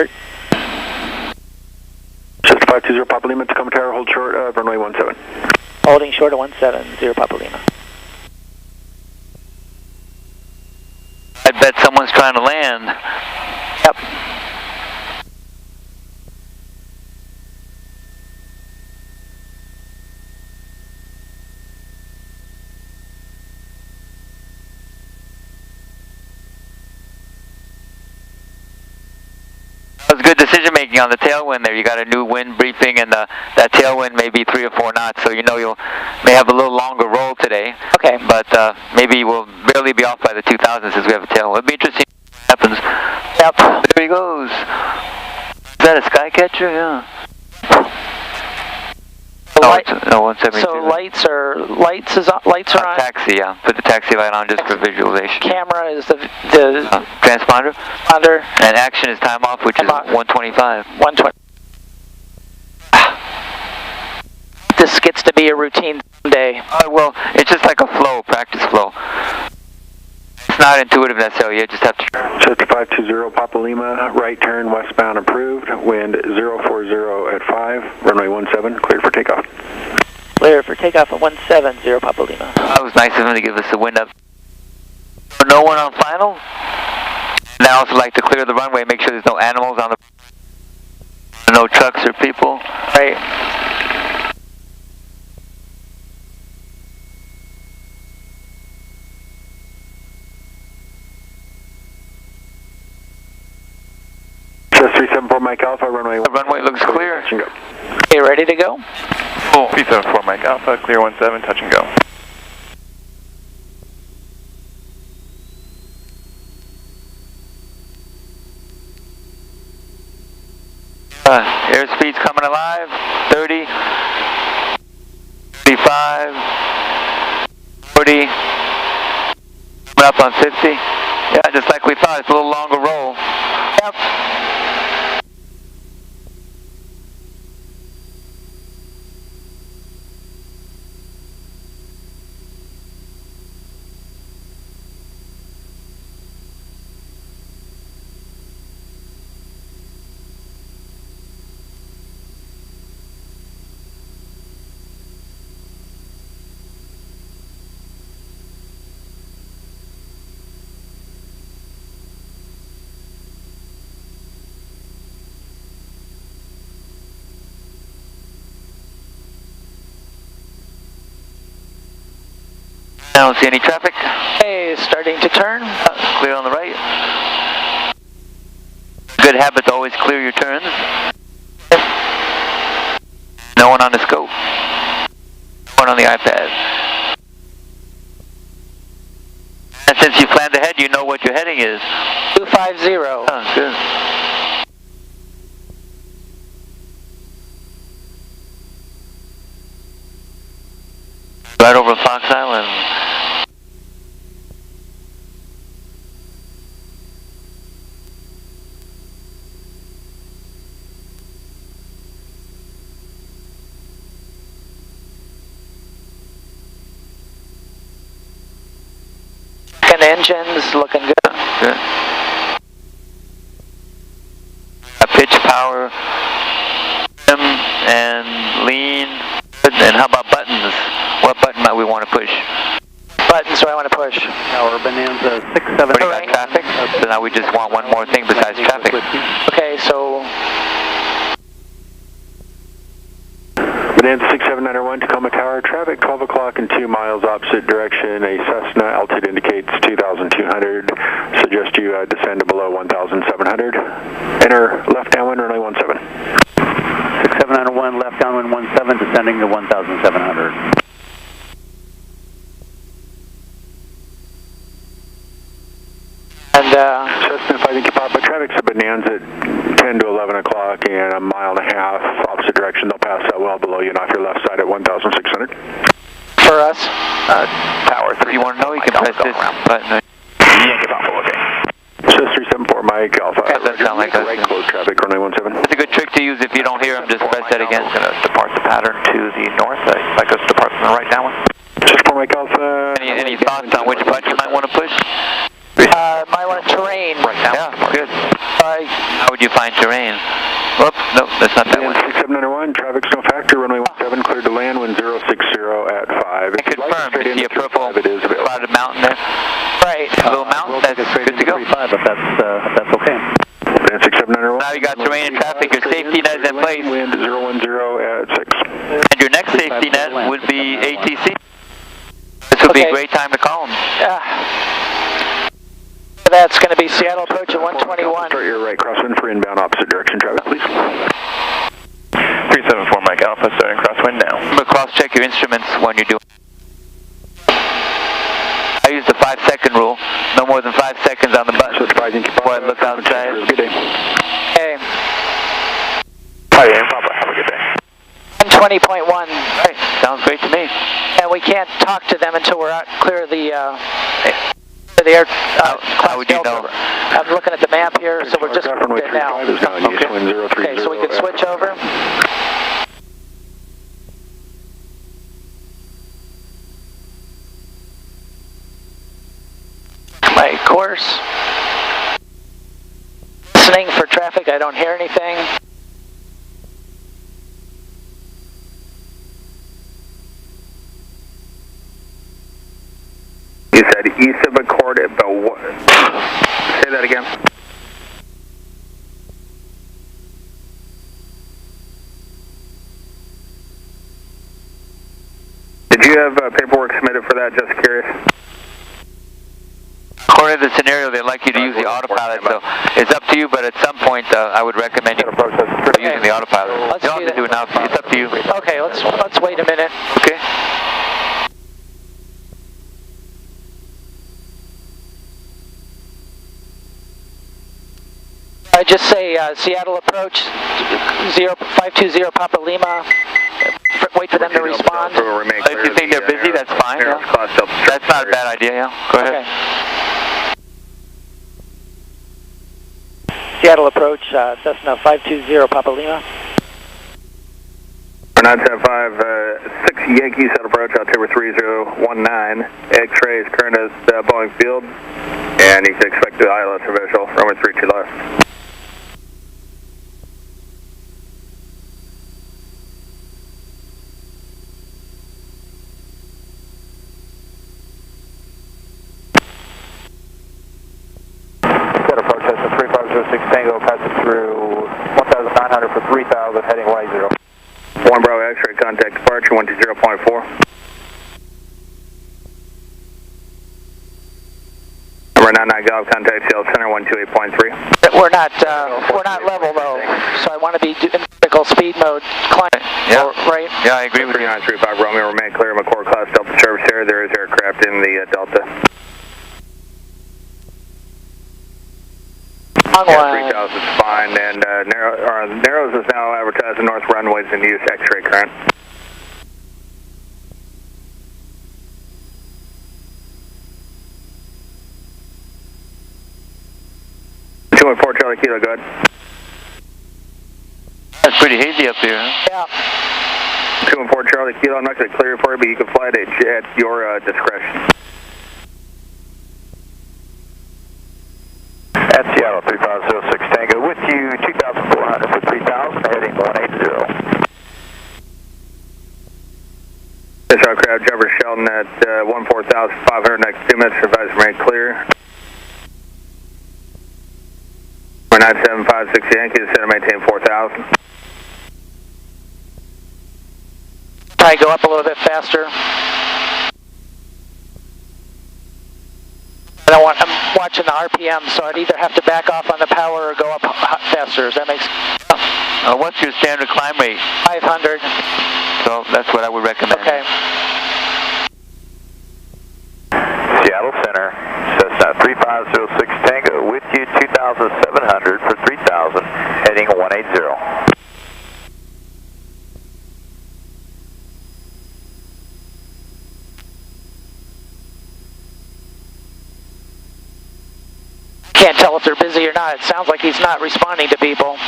Just 520 Papa Lima, Tacoma Tower, hold short of runway 17. Holding short of 170 Papa Lima. I bet someone's trying to land. Yep. That was good decision making on the tailwind there. You got a new wind briefing, and that tailwind may be 3 or 4 knots, so you know you'll may have a little longer roll today. Okay. But maybe we'll barely be off by the 2000 since we have a tailwind. It'll be interesting what happens. Yep. There he goes. Is that a skycatcher? Yeah. So, no, 172. so lights are on. Taxi, yeah. Put the taxi light on just for visualization. Camera is the transponder. under. And action is time off, which is 125. 120. This gets to be a routine day. Well, it's just like a flow, practice flow. It's not intuitive necessarily. You just have to. Chester 520 Papa Lima, right turn westbound approved. Wind 040 at 5. Runway 17, cleared for takeoff. Clear for takeoff at 170 Papa Lima. That was nice of him to give us a wind up. No one on final. And I also like to clear the runway, make sure there's no animals on the. No trucks or people. Right. Chester 374 Mike Alpha, runway. The runway looks clear. Touch and go. Okay, ready to go? Oh, 374 Mike Alpha, clear 17, touch and go. Airspeed's coming alive. 30, 35, 40, coming up on 50. Yeah, just like we thought, it's a little longer roll. Yep. I don't see any traffic. Okay, starting to turn. Clear on the right. Good habit to always clear your turns. No one on the scope. No one on the iPad. And since you planned ahead, you know what your heading is. 250. Oh, good. Right over Fox Island. And engine's looking good. Good. Pitch, power, trim, and lean. And how about buttons? What button might we want to push? Buttons do I want to push? Tower Bonanza 67. Already got traffic, so now we just want one more thing besides traffic. Okay, so Bonanza 6791 Tacoma Tower, traffic 12 o'clock and 2 miles opposite direction. A Cessna, altitude indicates 2,200. Suggest you descend to below 1,700. Enter left downwind, runway 17. 6791, left downwind 17, descending to 1,700. and Cessna 5 Papa, traffic's at Bonanza at 10 to 11 o'clock and a mile and a half opposite direction. They'll pass that well below you and off your left side at 1,600. for us, Tower 3. If you want to know, you can press this button. Yankee Papa, okay. Chester 374 Mike Alpha. That sound like us. Right close traffic, runway 17. It's a good trick to use if you don't hear them, just press that again. It's going to depart the pattern to the north. Like us depart from the right downwind. Chester 4 Mike Alpha. Any thoughts on which button you might want to push? might want terrain. Right now. Yeah, good. Uh, How would you find terrain? terrain. Whoops, nope, that's not that one. 6791, traffic's no factor, runway 17, cleared to land, wind 060 at 5. And confirm, you see a purple clouded mountain there? Right. A little mountain, that's good to go. 35, if that's okay. 6791. Now you got terrain and traffic, your safety net is in place. Wind 010 at 6. And your next safety net would be ATC. This would be a great time to call them. That's going to be Seattle approach at 121. Start your right crosswind for inbound opposite direction traffic, please. 374 Mike Alpha, starting crosswind now. Remember, cross-check your instruments when you're doing. I use the 5-second rule. No more than 5 seconds on the button before I look outside. Good day. Okay. Hi, Papa. Have a good day. 120.1. Right, sounds great to me. And we can't talk to them until we're out clear of the air. How would you know? I'm looking at the map here, so we're just good now. Okay, so we can switch over. My course. Listening for traffic, I don't hear anything. You said east of Accord about what? Say that again. Did you have paperwork submitted for that? Just curious. According to the scenario, they'd like you to use the autopilot, so it's up to you, but at some point, I would recommend you using the autopilot. You don't have to do it now, it's up to you. Okay, let's wait a minute. Okay. I just say Seattle approach 0520 Papa Lima. Wait for them to respond. If you think they're busy, that's fine. Yeah. That's not a bad idea, yeah. Go ahead. Okay. Seattle approach Cessna 520 Papa Lima. 975 6 Yankee set approach October 3019. X-ray is current as Boeing Field, and you can expect the ILS official. Runway 32 left. Set approach Cessna 3506 Tango, passes through 1,900 for 3,000, heading 180. 1 Bravo X-ray contact departure 120.4. Number 99 Golf contact Seattle Center 128.3. We're not level though, so I want to be in vertical speed mode. Climb. Yeah. Right. Yeah, I agree with you. 3935 Romeo, remain clear of McCord class Delta service area. There is aircraft in the Delta. Long one. 3000 is fine, and Narrows is now advertising north runways in use, X-ray current. Fort Charlie Kilo, go ahead. That's pretty hazy up here, huh? Yeah. 214 Charlie Kilo, I'm not going to clear it for you, but you can fly it at your discretion. At Seattle 3506 Tango, with you 2,400 for 3,000, heading 180. This aircraft, Jefferson Shelton at 14,500, next 2 minutes, advise remain clear. 9756 Yankee, center maintain 4,000. Probably go up a little bit faster. I'm watching the RPM, so I'd either have to back off on the power or go up faster. Does that make sense? What's your standard climb rate? 500. So that's what I would recommend. Okay. Seattle Center, Cessna 3506 Tango, with you 2,700 for 3,000, heading 180. Can't tell if they're busy or not. It sounds like he's not responding to people.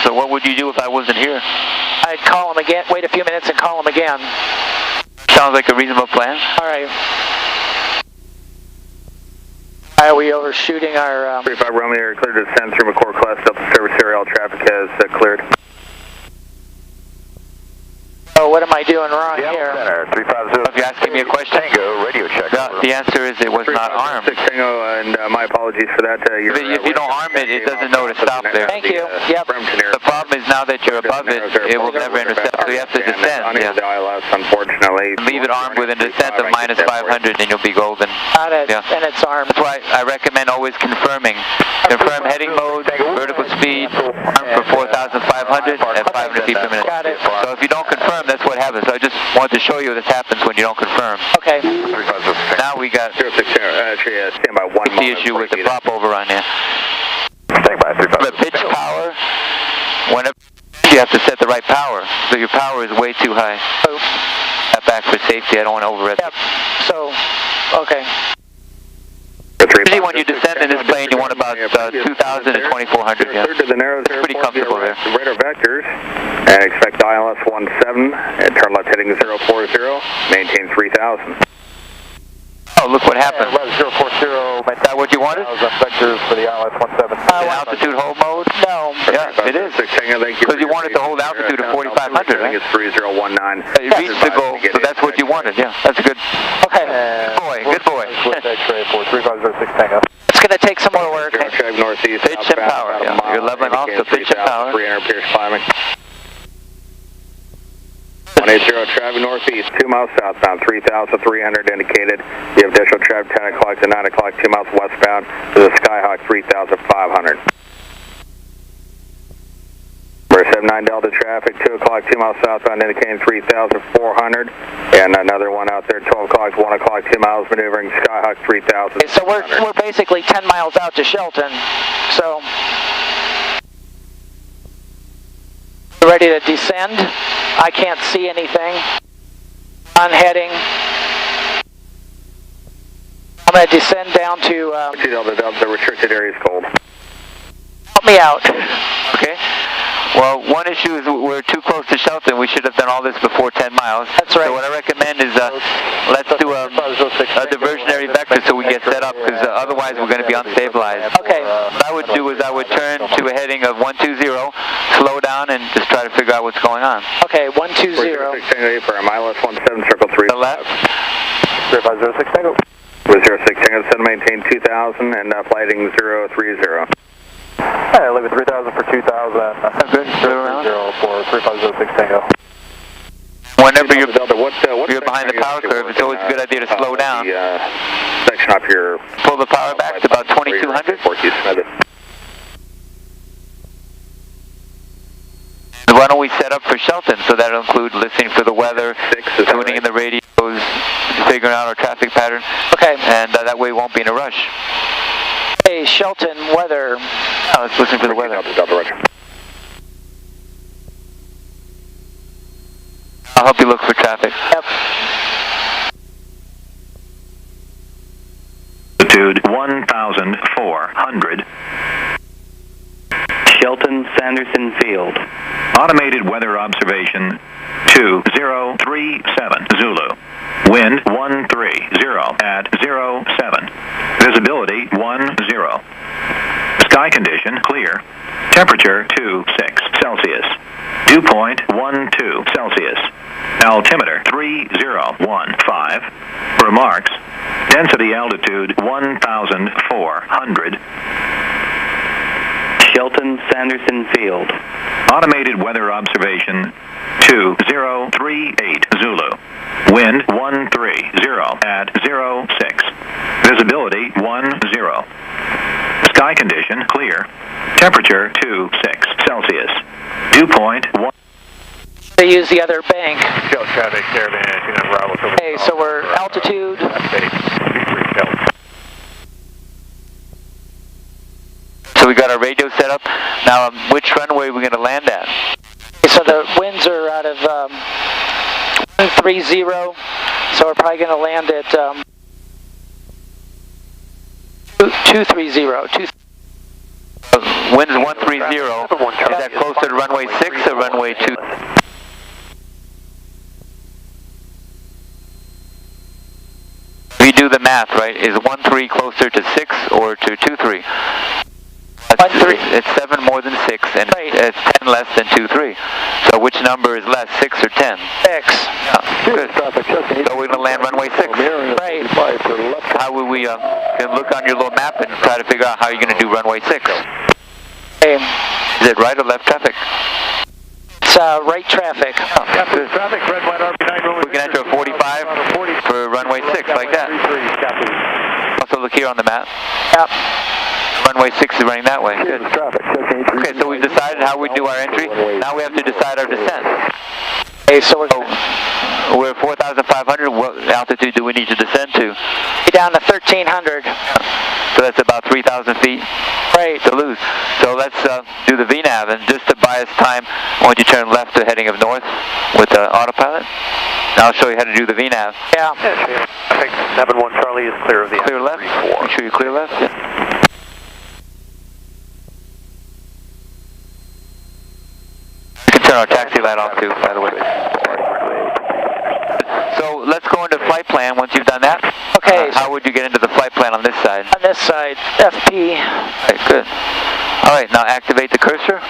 So what would you do if I wasn't here? I'd call him again, wait a few minutes and call him again. Sounds like a reasonable plan. All right. Are we overshooting our... 35 Romeo, you're cleared to descend through McCord Class Delta Service area. All traffic has cleared. Oh, what am I doing wrong here? Center, 350. If you're asking me a question, Tango, radio check. the answer is it was not armed. 6 Tango, and my apologies for that. If you don't arm it, it doesn't know to stop there. Thank you. Yep. The problem is now that you're above it, it will never intercept, so you have to descend. Yeah. Unfortunately. Leave it armed with a descent of minus 500 and you'll be golden. Got it. Yeah. And it's armed. That's why I recommend always confirming. Confirm heading mode, vertical speed, armed for 4,500 at 500 feet per minute. Got it. So if you don't confirm, that's what happens. So I just wanted to show you this happens when you don't confirm. Okay. Now we got stand by 1 the issue with the prop overrun here. Stand by 350. The pitch power, whenever you have to set the right power, so your power is way too high. Step back for safety, I don't want to overrev. Yep. So, okay. Usually when you descend in this plane, you want about 2,000 to 2,400. Yeah. It's pretty comfortable there. Radar vectors, and expect ILS 17, and turn left heading 040, maintain 3,000. Oh, look what happened. 040, Is that what you wanted? vectors for the ILS 17. Altitude hold mode? No. Yeah, it is. Because you wanted to hold altitude of 4,500, I think right? it's 3019. You reached the goal, so that's what you wanted, yeah. That's a good Okay. boy, good boy. X-ray for 3506 Tango. It's going to take some more work. Drive northeast, Pitch and power, yeah. You're leveling off, so pitch and power. 300 Pierce climbing. 180 traffic northeast, 2 miles southbound, 3,300 indicated. You have additional traffic 10 o'clock to 9 o'clock, 2 miles westbound to the Skyhawk 3,500. We're 79 Delta traffic, 2 o'clock, 2 miles southbound, indicating 3,400. And another one out there, 12 o'clock, 1 o'clock, 2 miles maneuvering Skyhawk 3,000. Okay, so we're basically 10 miles out to Shelton. So, ready to descend. I can't see anything. On heading. I'm going to descend down to... The restricted area is cold. Help me out. Okay. Well, one issue is we're too close to Shelton. We should have done all this before 10 miles. That's right. So what I recommend is let's do a diversionary vector so we get set up, because otherwise we're going to be unstabilized. Okay. What I would do is I would turn to a heading of 120, slow down, and just try to figure out what's going on. Okay, 120. For ILS 17, circle 3. The left. 3506 Tango. With 06 Tango, set to maintain 2,000 and flighting 030. Hey, leave it 3,000 for 2,000. Good. 0 for 3506 Tango. Whenever you're behind the power curve, it's always a good idea to slow down. Section up here. Pull the power back to about 2,200. Why don't we set up for Shelton? So that'll include listening for the weather, tuning in the radios, figuring out our traffic pattern. Okay. And that way we won't be in a rush. Hey, Shelton, weather. Oh, let's listen for the weather. I'll help you look for traffic. Yep. Altitude 1,400. Shelton Sanderson Field. Automated weather observation 2037 Zulu. Wind 130 at 07. Visibility 10. Sky condition clear. Temperature 26 Celsius. Dew point 12 Celsius. Altimeter 3015. Remarks. Density altitude 1,400. Shelton Sanderson Field. Automated weather observation 2038 Zulu. Wind 130 at 06. Visibility 10. Sky condition clear. Temperature 26 Celsius. Dew point 1. They use the other bank. Traffic, Caravan, Bravo. Okay, so we're altitude. So we got our radio set up. Now, which runway are we going to land at? Okay, so the winds are out of 130, so we're probably going to land at 230. Winds 130. Is that closer to runway 6 or runway 2? If you do the math, right? Is 13 closer to 6 or to 23? 13. It's 7 more than 6, and right. It's 10 less than 23. So which number is less, 6 or 10? 6. Yeah, good. So we're going to land runway 6. Right. How will we can look on your little map and try to figure out how you're going to do runway 6? Okay. Is it right or left traffic? It's right traffic. Oh, good. Traffic, red, white, RP9. We can enter a 45 for runway 6, like that. Also look here on the map. Yep. Runway 6 is running that way. Good. Okay, so we've decided how we do our entry. Now we have to decide our descent. Okay, so we're 4,500. What altitude do we need to descend to? down to 1,300. So that's about 3,000 feet. Right. To lose. So let's do the VNAV, and just to buy us time, I want you to turn left to heading of north with the autopilot. And I'll show you how to do the VNAV. Yeah. I think 71 Charlie is clear of the clear left. Make sure you clear left. Yeah. You can turn our taxi light off too, by the way. So let's go into flight plan once you've done that. Okay. How would you get into the flight plan on this side? On this side, FP. Okay, good. All right, now activate the cursor.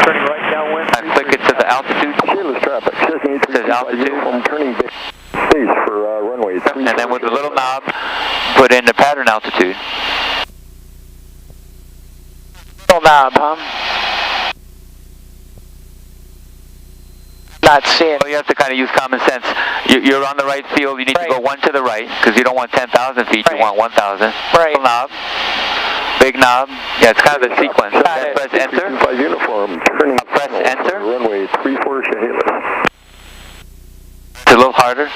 Turning right downwind. And click it to the altitude. Traffic. It says altitude. I'm turning base for runway 3. And then with the little knob, put in the pattern altitude. Little knob, huh? Not seeing. Well, you have to kind of use common sense. You're on the right field. You need to go one to the right because you don't want 10,000 feet. Right. You want 1,000. Right. Little knob. Big knob. Yeah, it's kind of a sequence. Then press enter. Uniform. Turning. Press enter. Runway 34 Chehalis. It's a little harder.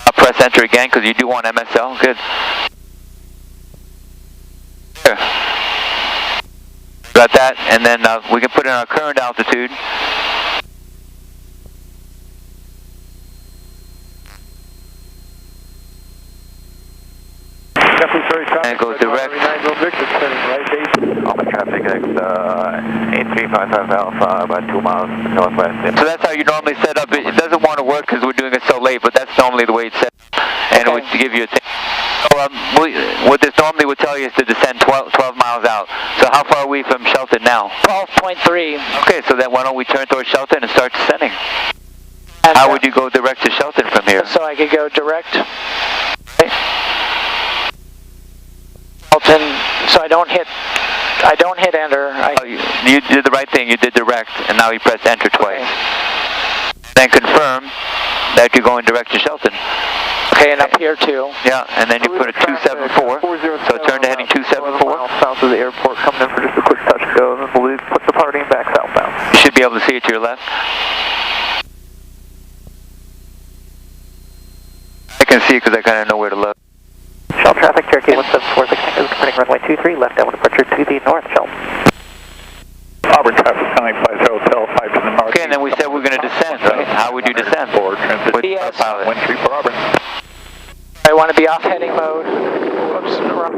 I'll press enter again because you do want MSL. Good. Here. Got that, and then we can put in our current altitude. And go direct. All the traffic at 8355 Alpha, about 2 miles northwest. So that's how you normally set up. It doesn't want to work because we're doing it so late, but that's normally the way it's set up. And it would give you a thing. So what this normally would tell you is to descend 12 miles out. So how far are we from Shelton now? 12.3. Okay, so then why don't we turn towards Shelton and start descending? And how would you go direct to Shelton from here? So I could go direct. Okay. Shelton, so I don't hit enter. You did the right thing. You did direct, and now you press enter twice. Okay. Then confirm that you're going direct to Shelton. Okay, and up here too. Yeah, and then you put a 274. So turn to heading 274. South of the airport, coming in for just a quick touch and go, and then we'll put the party back southbound. You should be able to see it to your left. I can see it because I kind of know where to look. Shell traffic, Cherokee 1746 is converting runway 23, left downwind departure to the north, Shell. Auburn traffic, 950 Hotel, 5 to the north. Okay, and then we said we're going to descend, right? How would you descend? Forward transit. With our pilot. Wind 3 for Auburn. I want to be off heading mode. Oops, wrong.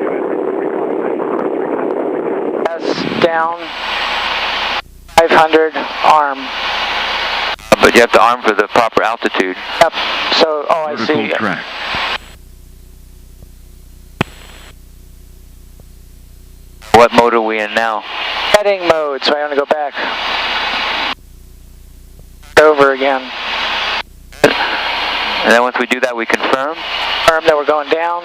S down. 500 arm. But you have to arm for the proper altitude. Yep. So, I see. Track. What mode are we in now? Heading mode, so I want to go back. Over again. And then once we do that, we confirm. Confirm that we're going down.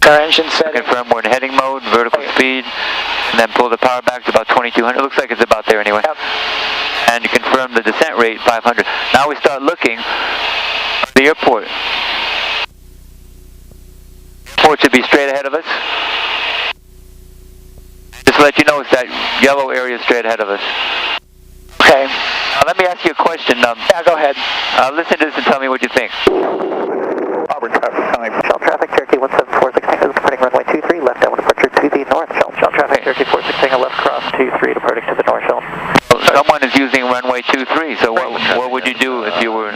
Our engine setting. Confirm we're in heading mode, vertical speed, and then pull the power back to about 2,200. It looks like it's about there anyway. Yep. And you confirm the descent rate, 500. Now we start looking at the airport. Airport should be straight ahead of us. Just to let you know, it's that yellow area straight ahead of us. Okay. Now let me ask you a question. Yeah, go ahead. Listen to this and tell me what you think. Auburn traffic, time. Shell traffic, Cherokee 1746 is converting runway 23, left downwind departure to the north, Shell. Shell traffic, Cherokee 416, a left cross 23, departing to the north, Shell. Well, someone is using runway 23, so what would you do if you were,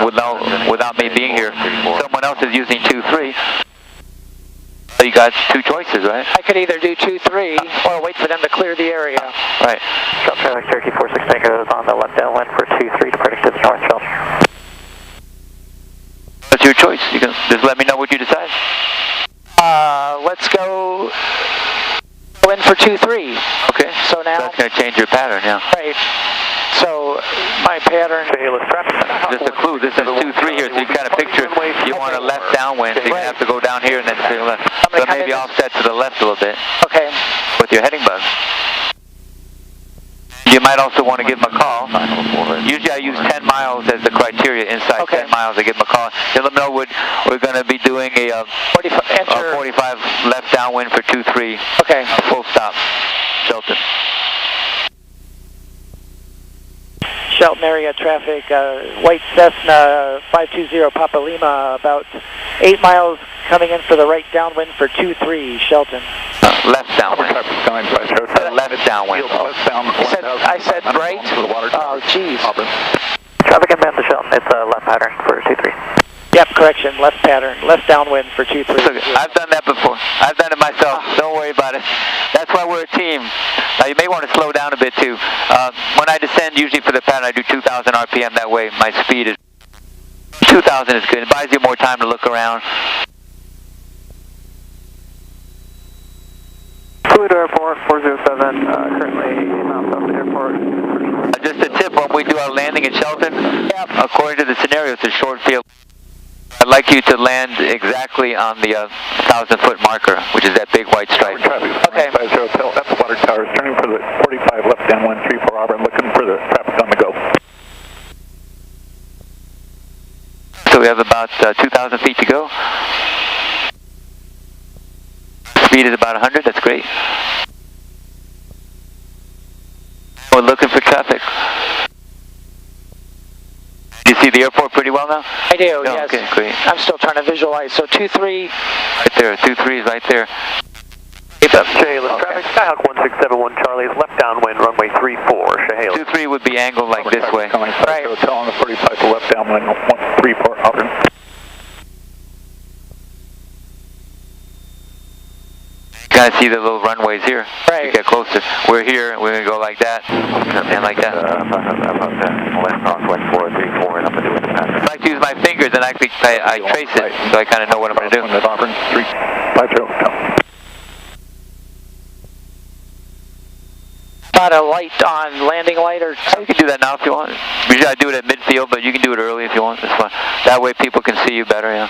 without me being here? Someone else is using 23. So you got two choices, right? I could either do 2-3 or wait for them to clear the area. Right. Shell traffic, Cherokee 416 goes on the left downwind for 23, departing to the north, Shell. What's your choice? You can just let me know what you decide. Let's go in for 2-3. Okay. So now... That's going to change your pattern, yeah. Right. So my pattern... Just a clue, this is 2-3 here, so you kind of picture you want a left downwind, so you're going to have to go down here and then to the left. So maybe offset to the left a little bit. Okay. With your heading bug. You might also want to give them a call. Usually I use 10 miles as the criteria. Inside 10 miles, I give them a call. Let them know we're going to be doing a 45 left downwind for 2-3. Okay. Full stop. Shelton. Shelton area traffic, white Cessna 520 Papa Lima, about 8 miles coming in for the right downwind for 2-3, Shelton. Left downwind. Left downwind. I said right? Oh, jeez. Traffic inbound to Shelton, it's a left pattern for 2-3. Yep, correction, left pattern, left downwind for 2-3. I've done that before. I've done it myself. Don't worry about it. That's why we're a team. You may want to slow down a bit too. When I descend, usually for the pattern, I do 2,000 RPM. That way, my speed is 2,000 is good. It buys you more time to look around. Fluid Airport 407, currently inbound of the airport. Just a tip, when we do our landing at Shelton, according to the scenario, it's a short field. I'd like you to land exactly on the 1,000-foot marker, which is that big white stripe. Okay. Hotel F Water Towers, turning for the 45 left downwind 34 Auburn, looking for the traffic on the go. So we have about 2,000 feet to go. Speed is about 100, that's great. We're looking for traffic. Do you see the airport pretty well now? I do, yes. Okay, great. I'm still trying to visualize. So 2-3. Right there, 2-3 is right there. Chehalis, traffic, Skyhawk 1671 Charlie is left downwind, runway 34, Chehalis. 2-3 would be angled like this way. Right. Hotel on the 45 to left downwind 34 Auburn. You guys see the little runways here? Right. You get closer. We're here, we're going to go like that, and like that. Left crosswalk 434, and I'm going to do it. I like to use my fingers and actually I trace it, so I kind of know what I'm going to do. Auburn 350. About a light on, landing light or... You can do that now if you want. Usually I do it at midfield, but you can do it early if you want. It's fine. That way people can see you better, yeah.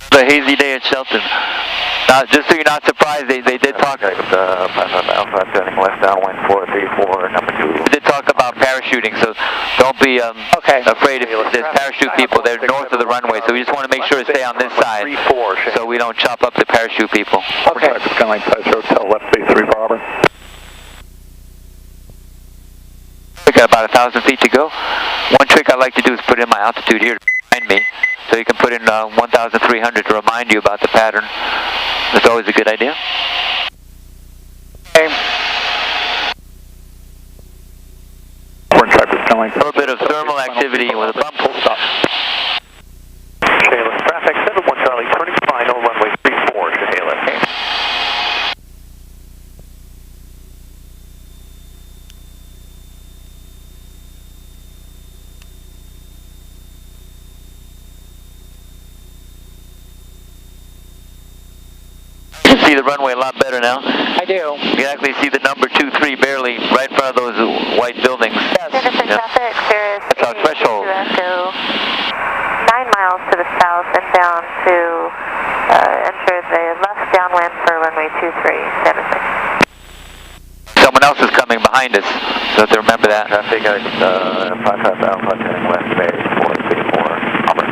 It's a hazy day at Shelton. Just so you're not surprised, they did talk... Alpha turning left downwind 434, number 2. They did talk about parachuting, so don't be afraid if there's parachute people. They're north of the runway, so we just want to make sure to stay on this side so we don't chop up the parachute people. Okay. Skyline Place Hotel, left 83 for Auburn. We got about 1,000 feet to go. One trick I like to do is put in my altitude here to remind me. So you can put in 1,300 to remind you about the pattern. That's always a good idea. Okay. A little bit of thermal activity with a bump. Full stop. Chehalis traffic, 71 Charlie, turning final, runway 34, Chehalis. You can see the runway a lot better now. I do. You can actually see the number 23 barely right in front of those white buildings. Yes. Traffic, there is That's our threshold. 9 miles to the south and down to enter the left downwind for runway 23, Someone else is coming behind us, so to remember that. Traffic, 55 Alpha turning west, bay 434, Auburn.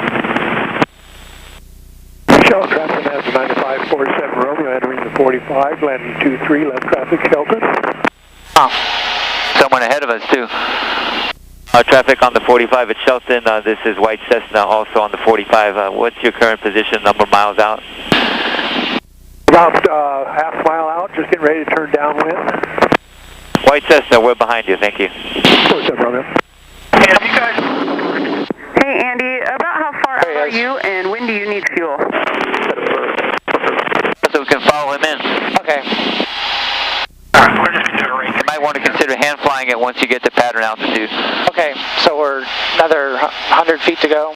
Shelton traffic, Mazda 9547 Romeo, entering the 45, landing 23, left traffic, Shelton. Someone ahead of us too. Traffic on the 45 at Shelton. This is White Cessna, also on the 45. What's your current position, number of miles out? About half mile out, just getting ready to turn downwind. White Cessna, we're behind you, thank you. 47 Romeo. Hey Andy, about how far out are you and when do you need fuel? So we can follow him in. Okay. it once you get to pattern altitude. Okay, so we're another 100 feet to go.